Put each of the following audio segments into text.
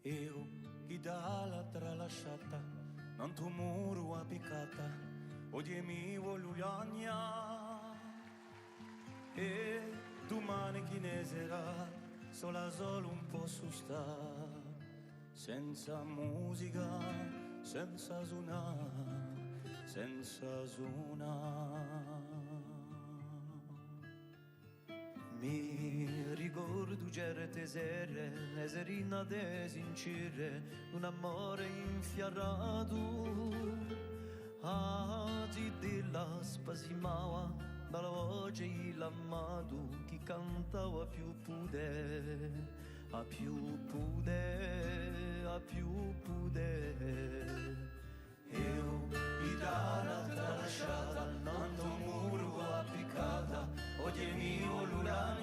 Io chi dalla tralasciata, non tu muro a piccata, odiemi voglio e domani chi ne sarà, solo un po' su sta, senza musica, senza suonare, senza suonare. Mi ricordo certe sere, le serine sincere, un amore infiarato. Ah, ti della spasimava, dalla voce l'amato, chi cantava più pudere, a più pudere, a più pudere. Io chitarra tralasciata, tanto muro appiccata, oggi l'urania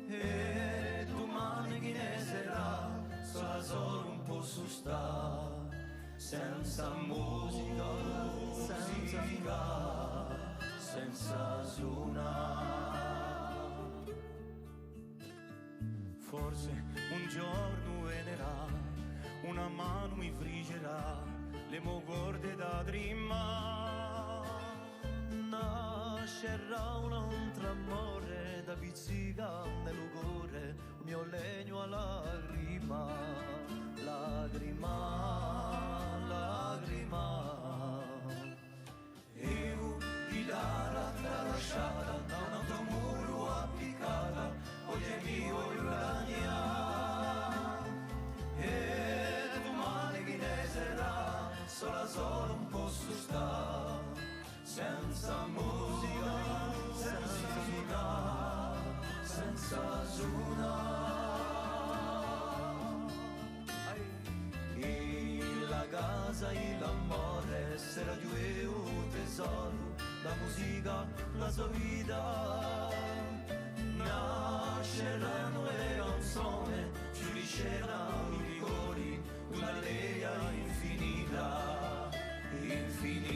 e domani chi ne sarà, solo un po' su sta, senza musica, senza suonare. Forse un giorno venerà, una mano mi friggerà, le mogorde da trima. Nascerà un altro amore da pizzica nel cuore, un mio legno a lacrima, lacrima, lacrima. Io chitarra tralasciata, da un altro muro appiccata, oggi mi voglio lagnare. E domani chi ne sarà, solo un po' su sta, senza musica, senza suonare. E la casa e l'amore sarà due un tesoro, la musica, la sua vita. Nasceranno le canzoni, fiorisceranno i rigori, una lea infinita, infinita.